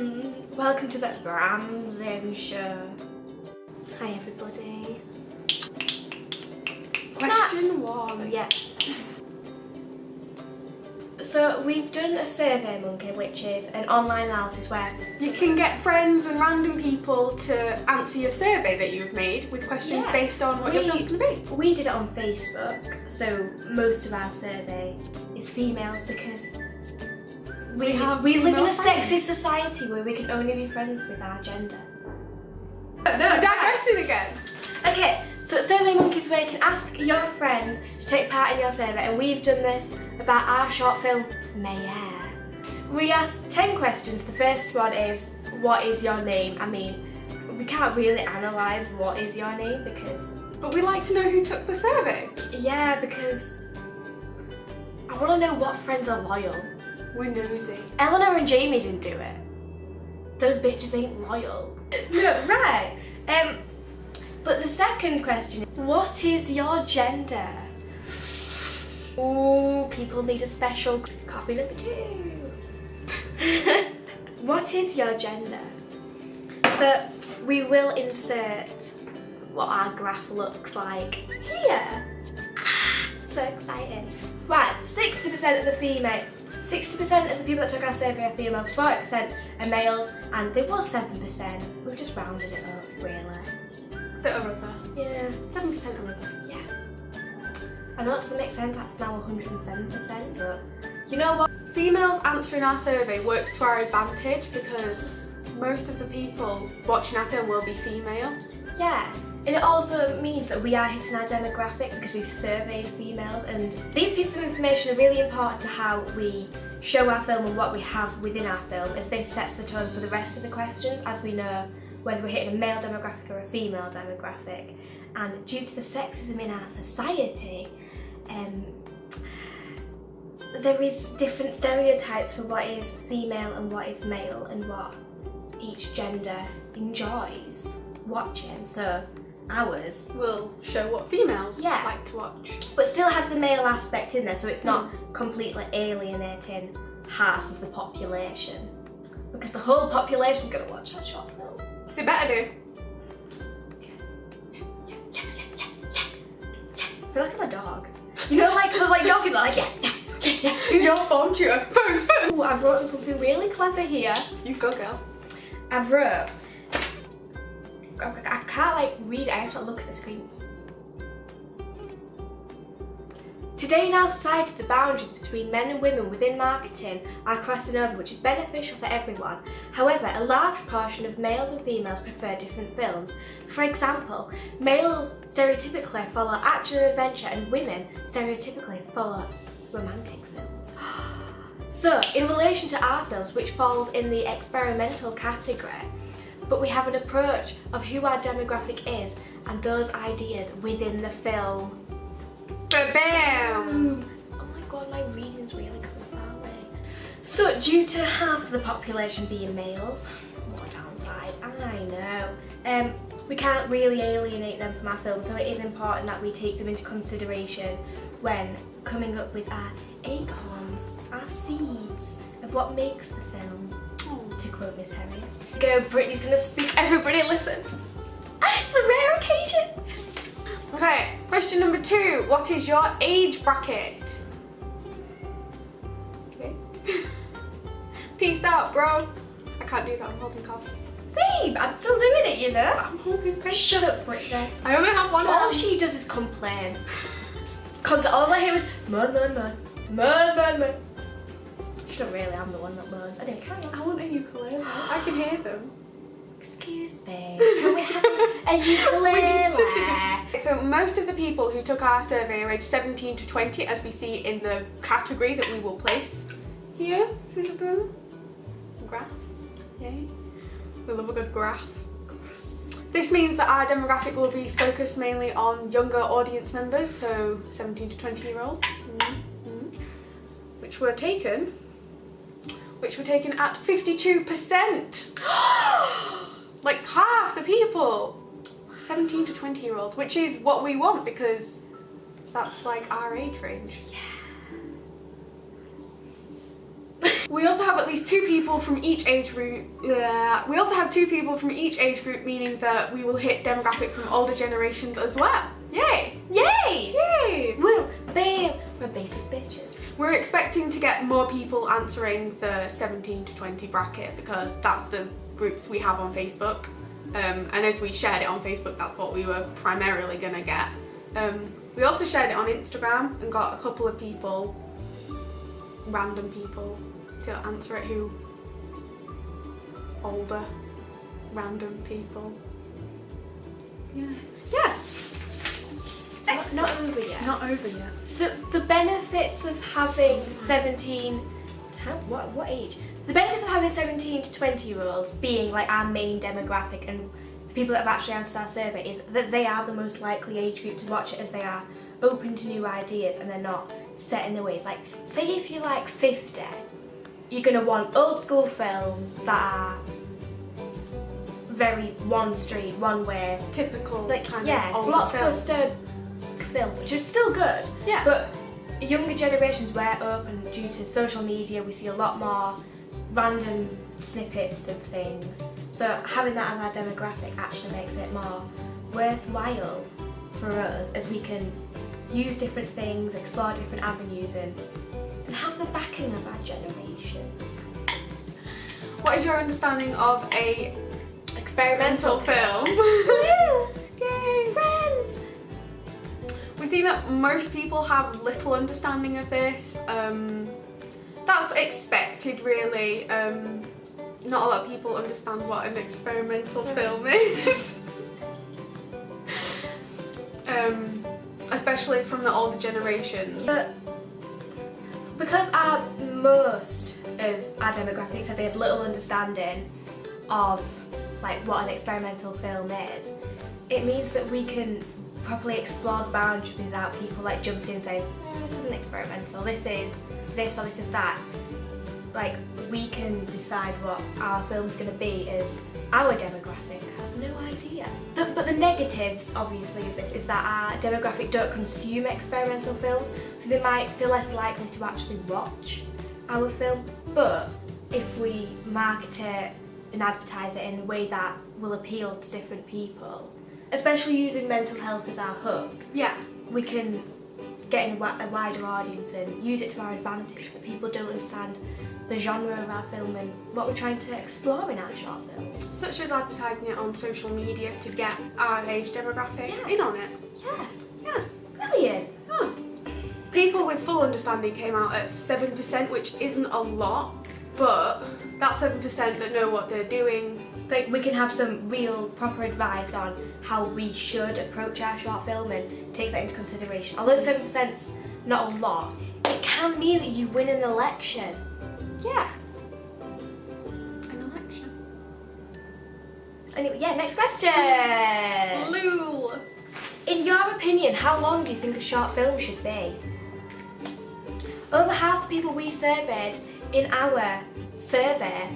Welcome to the Bramzin Show. Hi everybody. Question Oh, 1. yeah. So we've done a Survey Monkey, which is an online analysis where You can get friends and random people to answer your survey that you've made with questions Yeah. based on what your film's going to be. we did it on Facebook, so most of our survey is females because we live in female a friends. sexist society where we can only be friends with our gender. No, digressing again. Okay, so Survey Monkey is where you can ask your friends to take part in your survey, and we've done this about our short film, Mayer. We asked 10 questions. The first one is, what is your name? I mean, we can't really analyse what is your name because... But we like to know who took the survey. Yeah, because I want to know what friends are loyal. We're nosy. Eleanor and Jamie didn't do it. Those bitches ain't loyal. No, right. But the second question, what is your gender? Ooh, people need a special coffee number 2. What is your gender? So we will insert what our graph looks like here. So exciting. Right, 60% of the female, 60% of the people that took our survey are females, 40% are males, and there was 7%. We've just rounded it up, really. The other. Yeah. 7% or other. Yeah. I know that doesn't make sense, that's now 107%, but you know what? Females answering our survey works to our advantage because most of the people watching our film will be female. Yeah. And it also means that we are hitting our demographic because we've surveyed females, and these pieces of information are really important to how we show our film and what we have within our film, as this sets the tone for the rest of the questions, as we know whether we're hitting a male demographic or a female demographic. And due to the sexism in our society, there is different stereotypes for what is female and what is male and what each gender enjoys watching. So ours Will show what females Yeah. like to watch. but still have the male aspect in there, so it's not completely alienating half of the population, because the whole population's going to watch our short film. They better do. I feel like I'm a dog. You know, like those like doggies are like yeah. Your phone tutor. Phones. Ooh, I've written something really clever here. You go, girl. I've wrote. I can't like read. I have to look at the screen. Today in our society, the boundaries between men and women within marketing are crossing over, which is beneficial for everyone. However, a large proportion of males and females prefer different films. For example, males stereotypically follow action and adventure, and women stereotypically follow romantic films. So, in relation to our films, which falls in the experimental category, but we have an approach of who our demographic is and those ideas within the film. Bam! Oh my god, my reading's really confounding. So, due to half the population being males, what a downside, I know. We can't really alienate them from our film, so it is important that we take them into consideration when coming up with our acorns, our seeds of what makes the film. To quote Miss Harriet. Go, Brittany's gonna speak, everybody listen. It's a rare occasion. Okay, question number 2. What is your age bracket? Okay. Peace out, bro. I can't do that, I'm holding coffee. Same, I'm still doing it, you know. I'm holding coffee. Shut up, Brittany. I only have one All hand. she does is complain. All I hear is moan. She don't really, I'm the one that moans. I don't care. I want a ukulele. I can hear them. Excuse me. Can we have a ukulele? So most of the people who took our survey are aged 17 to 20, as we see in the category that we will place here. Graph. Yay. We love a good graph. This means that our demographic will be focused mainly on younger audience members, so 17 to 20-year-olds, which were taken at 52%. Like half the people, 17 to 20-year-olds, which is what we want because that's like our age range. Yeah. We also have at least 2 people from each age group. We also have 2 people from each age group, meaning that we will hit demographic from older generations as well. Yay! Yay! Yay! Woo! Babe! We're basic bitches. We're expecting to get more people answering the 17 to 20 bracket because that's the groups we have on Facebook. And as we shared it on Facebook, that's what we were primarily gonna get. We also shared it on Instagram and got a couple of people, random people, to answer it who older, random people. Yeah. Yeah. Not over yet. Not over yet. So the benefits of having 17, what age? The benefits of having 17 to 20-year-olds being like our main demographic and the people that have actually answered our survey is that they are the most likely age group to watch it, as they are open to new ideas and they're not set in their ways. Like, say if you're like 50, you're going to want old school films that are very one street, one way. Typical, Like, kind yeah, of older blockbuster films, which are still good. Yeah. But younger generations, we're open due to social media. We see a lot more random snippets of things. So having that as our demographic actually makes it more worthwhile for us, as we can use different things, explore different avenues, and have the backing of our generation. What is your understanding of a Experimental film? Woo! Yay! Friends! We've seen that most people have little understanding of this. That's expected, really. Not a lot of people understand what an experimental film is. Especially from the older generation. But because most of our demographics said they had little understanding of like what an experimental film is, it means that we can properly explore the boundary without people like jumping in and saying, this isn't experimental, this is this or this is that. Like, we can decide what our film's going to be as our demographic has no idea. But the negatives, obviously, of this is that our demographic don't consume experimental films, so they're less likely to actually watch our film. But if we market it and advertise it in a way that will appeal to different people, especially using mental health as our hook, Yeah. we can get in a wider audience and use it to our advantage, that people don't understand the genre of our film and what we're trying to explore in our short film. Such as advertising it on social media to get our age demographic Yeah. in on it. Yeah, Yeah. brilliant. Huh. People with full understanding came out at 7%, which isn't a lot, but that's 7% that know what they're doing. Like, we can have some real proper advice on how we should approach our short film and take that into consideration. Although 7%'s not a lot, it can mean that you win an election. Yeah. An election. Anyway, yeah, next question. Lul. In your opinion, how long do you think a short film should be? Over half the people we surveyed in our survey,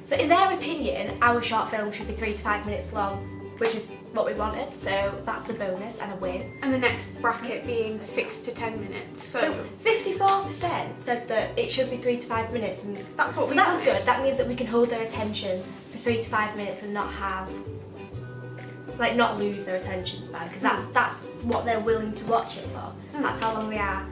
so in their opinion, our short film should be 3 to 5 minutes long, which is what we wanted, so that's a bonus and a win. And the next bracket being 6 to 10 minutes. So 54% said that it should be 3 to 5 minutes, and that's what so we that's wanted. good. That means that we can hold their attention for 3 to 5 minutes and not have, like, not lose their attention span, because that's what they're willing to watch it for. That's how long they are.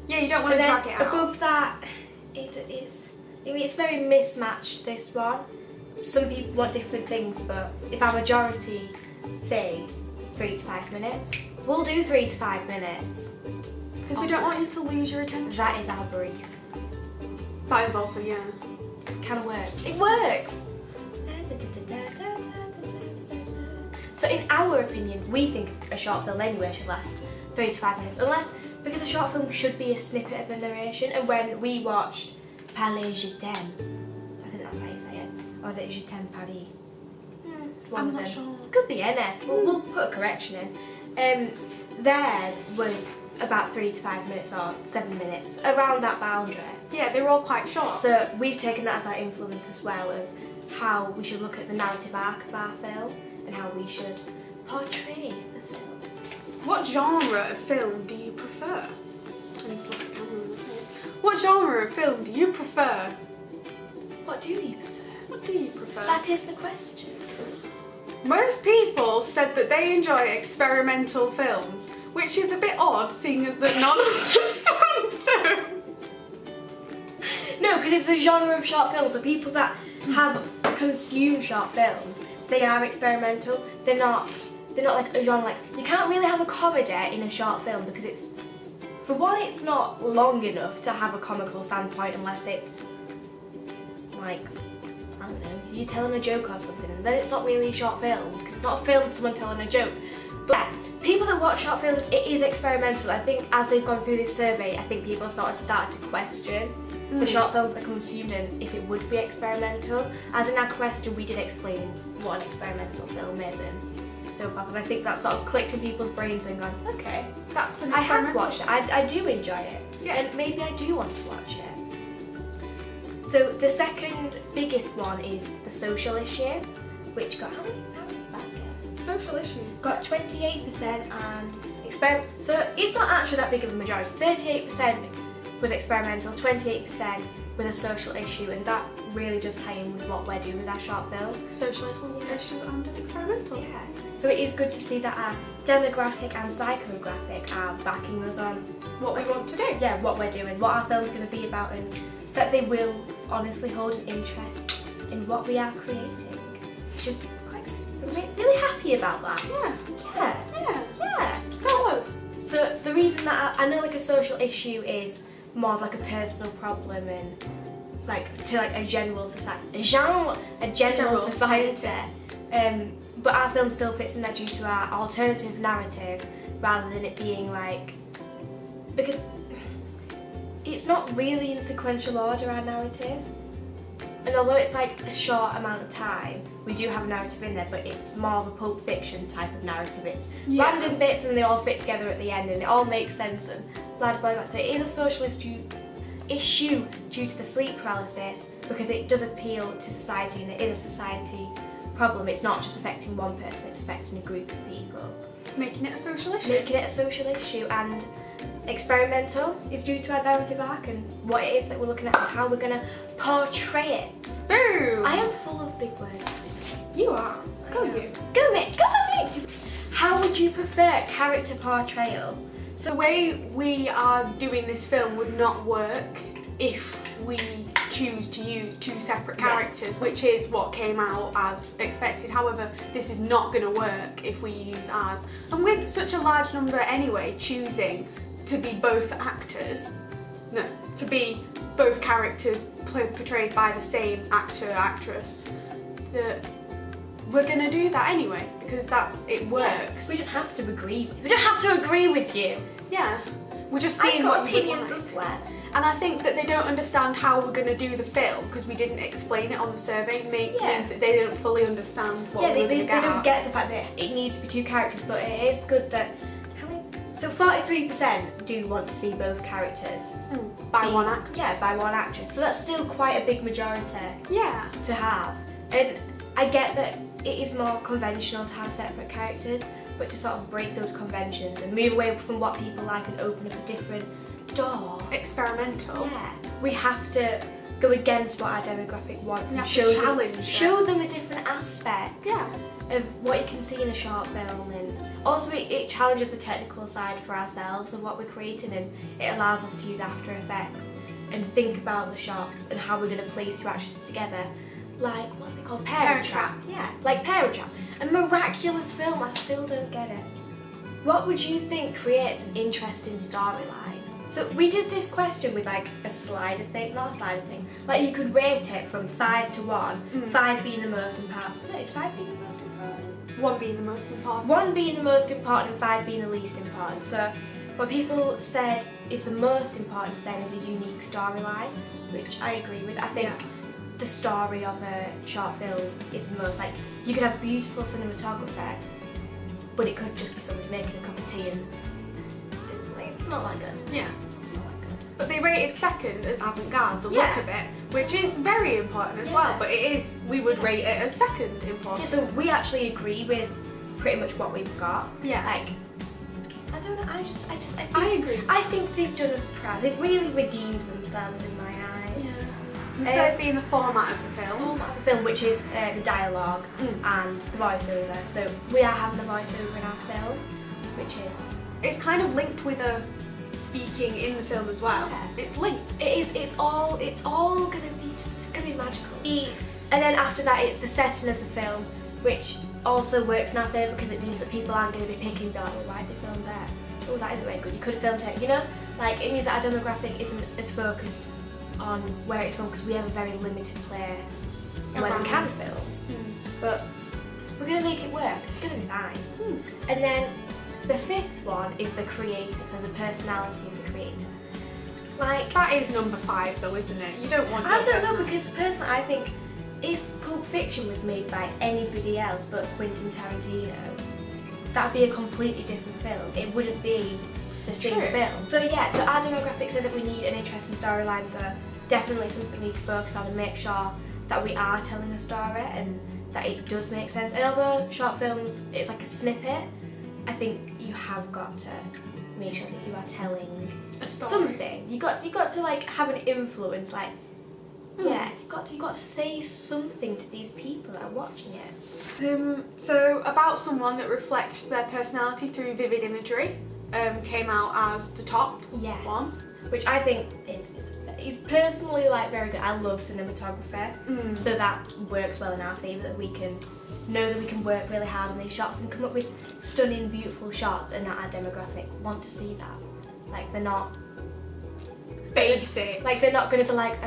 Yeah, you don't want to And drag then it out. above that, it's very mismatched, this one. Some people want different things, but if our majority say 3 to 5 minutes, we'll do 3 to 5 minutes. Because we don't want you to lose your attention. That is our brief. That is also, yeah. Can work. It works! So in our opinion, we think a short film anyway should last 3 to 5 minutes, because a short film should be a snippet of a narration. And when we watched Palais Je t'aime, I think that's how you say it, or is it Je t'aime Paris? It's one I'm of not them. sure. Could be, innit? We'll put a correction in. Theirs was about 3 to 5 minutes or 7 minutes, around that boundary. Yeah, they were all quite short. So we've taken that as our influence as well, of how we should look at the narrative arc of our film and how we should portray the film. What genre of film do you prefer? I need to look at the camera. What genre of film do you prefer? What do you prefer? What do you prefer? That is the question. Most people said that they enjoy experimental films, which is a bit odd, seeing as that none understand them. No, because it's a genre of short films. So people that have consumed short films, they are experimental. They're not like a genre. Like, you can't really have a comedy in a short film because it's, for one, it's not long enough to have a comical standpoint unless it's like, I don't know, you're telling a joke or something, and then it's not really a short film because it's not a film of someone telling a joke. But yeah, people that watch short films, it is experimental. I think as they've gone through this survey, I think people sort of started to question the short films that consumed and if it would be experimental. As in our question, we did explain what an experimental film is and so forth, and I think that sort of clicked in people's brains and gone, okay, That's an I have experimental. watched it. I do enjoy it, Yeah. and maybe I do want to watch it. So the second biggest one is the social issue, which got how many did that get? Social issues. Got 28% and experiment. So it's not actually that big of a majority. 38% was experimental, 28% with a social issue, and that really does tie in with what we're doing with our short film. Socialism, issue, and an experimental. Yeah. So it is good to see that our demographic and psychographic are backing us on What we want to do. yeah, what we're doing, what our film's going to be about, and that they will honestly hold an interest in what we are creating, which is quite good. I'm really happy about that. Yeah. Yeah, yeah. That was. So the reason that I know like a social issue is more of like a personal problem and like to like a general society, a general society. But our film still fits in there due to our alternative narrative rather than it being like, because it's not really in sequential order, our narrative. And although it's like a short amount of time, we do have a narrative in there, but it's more of a Pulp Fiction type of narrative. It's random bits and then they all fit together at the end and it all makes sense and blah blah blah. So it is a social issue due to the sleep paralysis because it does appeal to society and it is a society problem. It's not just affecting one person, it's affecting a group of people. Making it a social issue. Making it a social issue, and experimental is due to our narrative arc and what it is that we're looking at and how we're going to portray it. Boom! I am full of big words today. You are. Go you. Go mate, go mate! How would you prefer character portrayal? So the way we are doing this film would not work if we choose to use two separate characters, which is what came out as expected. However, this is not going to work if we use ours. And with such a large number anyway, choosing to be both actors, no, to be both characters portrayed by the same actor, actress, that we're going to do that anyway, because it works. We don't have to agree. We don't have to agree with you. Yeah. We're just I've seeing got what you would opinions like. as well. And I think that they don't understand how we're going to do the film because we didn't explain it on the survey. Means that they don't fully understand what we're they going to get don't at. get the fact that it needs to be two characters, but it is good that. So 43% do want to see both characters By one actor. Yeah, by one actress. So that's still quite a big majority Yeah. to have. And I get that it is more conventional to have separate characters, but to sort of break those conventions and move away from what people like and open up a different door. Experimental. Yeah, we have to go against what our demographic wants We and have to challenge them. show them a different aspect Yeah. of what you can see in a short film, and also it challenges the technical side for ourselves of what we're creating, and it allows us to use After Effects and think about the shots and how we're going to place two actresses together. Like, what's it called? Parent Trap. Yeah, like Parent Trap. A miraculous film, I still don't get it. What would you think creates an interesting storyline? So we did this question with like a slider thing, not a slider thing. Like you could rate it from 5 to 1, 5 being the most important. No, it's 5 being the most important. 1 being the most important. 1 being the most important and 5 being the least important. So what people said is the most important to them is a unique storyline, which I agree with. I think the story of a short film is the most, like, you could have beautiful cinematography, but it could just be somebody making a cup of tea and it's not that good. Yeah. It's not that good. But they rated second as avant-garde, the look of it, which is very important as well. But it is, we would rate it as second important. Yeah, so we actually agree with pretty much what we've got. Yeah. Like, I don't know, I think, I agree. I think they've done us proud. They've really redeemed themselves. themselves in my eyes. The third being the format of the film. Format of the film, which is the dialogue and the voiceover. So we are having a voiceover in our film, which is It's kind of linked with a speaking in the film as well. Yeah. It's linked. it is. It's all gonna be it's gonna be magical. And then after that, it's the setting of the film, which also works in our favour because it means that people aren't going to be picking that. Oh, why did they film there? Oh, that isn't very good. You could have filmed it. You know, like it means that our demographic isn't as focused on where it's filmed because we have a very limited place where we can film. But we're going to make it work. It's going to be fine. And then the fifth one is the creator, so the personality of the creator. Like, That is number 5 though, isn't it? You don't want I no don't know, personality. because personally I think if Pulp Fiction was made by anybody else but Quentin Tarantino, that'd be a completely different film. It wouldn't be the same True. film. So yeah, so our demographics say that we need an interesting storyline, so definitely something we need to focus on and make sure that we are telling a story and that it does make sense. And although short films, it's like a snippet, I think you have got to make sure that you are telling A story. something. You got to like have an influence, like yeah, you got to say something to these people that are watching it. So about someone that reflects their personality through vivid imagery came out as the top Yes. one. Which I think is personally like very good. I love cinematography, so that works well in our favour, that we can know that we can work really hard on these shots and come up with stunning, beautiful shots, and that our demographic want to see that. Like they're not Basic. like they're not going to be like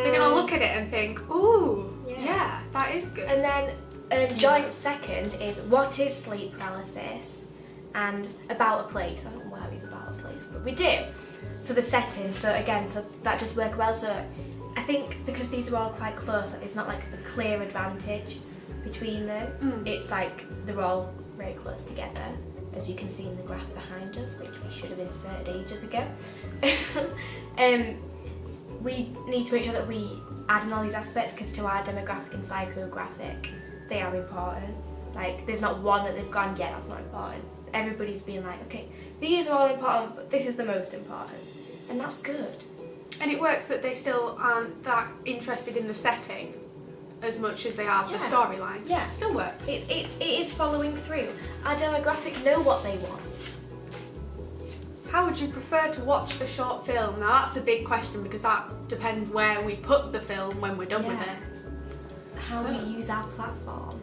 They're gonna look at it and think, ooh, Yeah. yeah, that is good. And then joint second is what is sleep paralysis and about a place. I don't know why it's about a place, but we do. So the setting, so again, so that just work well. So I think because these are all quite close, it's not like a clear advantage between them. It's like they're all very close together, as you can see in the graph behind us, which we should have inserted ages ago. We need to make sure that we add in all these aspects because to our demographic and psychographic, they are important. Like, there's not one that they've gone, yeah, that's not important. Everybody's being like, okay, these are all important, but this is the most important. And that's good. And it works that they still aren't that interested in the setting as much as they are the Yeah. storyline. Yeah. Still works. It is following through. Our demographic know what they want. How would you prefer to watch a short film? Now that's a big question because that depends where we put the film when we're done with Yeah. it. How So- we use our platform.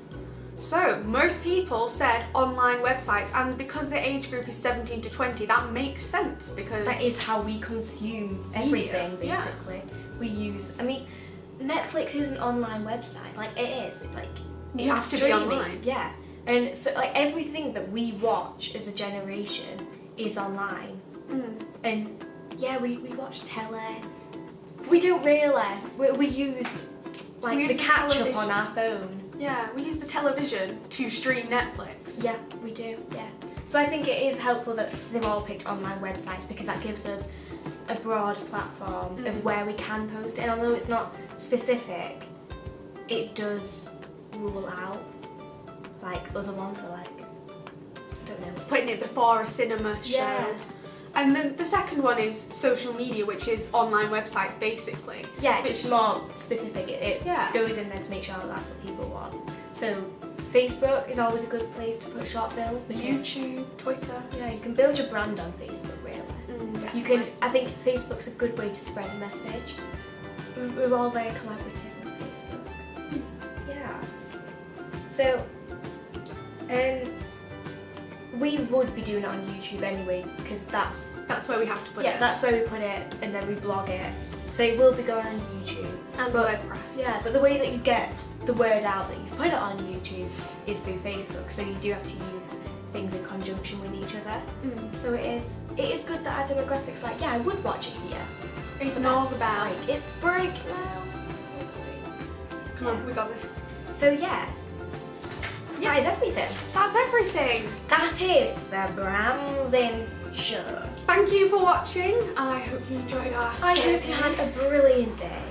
So, most people said online websites, and because the age group is 17 to 20, that makes sense because That is how we consume everything, yeah. basically. We use, I mean, Netflix is an online website. Like, it is. It's like, You it's have to be streaming. online. Yeah. And so, like, everything that we watch as a generation is online. And, yeah, we watch telly. We don't really. We use, like, We use the the catch-up television. on our phone. yeah, we use the television to stream Netflix. Yeah, we do, yeah. So I think it is helpful that they've all picked online websites because that gives us a broad platform of where we can post it. And although it's not specific, it does rule out like other ones are like, I don't know. Putting it before a cinema show. Yeah. And then the second one is social media, which is online websites basically. Yeah, Which- just more specific. It Yeah. goes in there to make sure that that's what people want. So Facebook is always a good place to put short film because YouTube, Twitter. yeah, you can build your brand on Facebook really. You can. I think Facebook's a good way to spread a message. We're all very collaborative on Facebook. Yes. So, we would be doing it on YouTube anyway because that's where we have to put it. that's where we put it and then we blog it. So it will be going on YouTube. And But- WordPress. Yeah, but the way that you get the word out that you put it on YouTube is through Facebook. So you do have to use things in conjunction with each other. So it is good that our demographics like, yeah, I would watch it here. Ignore the bell. Like, it's break now. Come on, we got this. So yeah, that is everything. That's everything. That is the Bramsin Show. Thank you for watching. I hope you enjoyed our I hope you segment. had a brilliant day.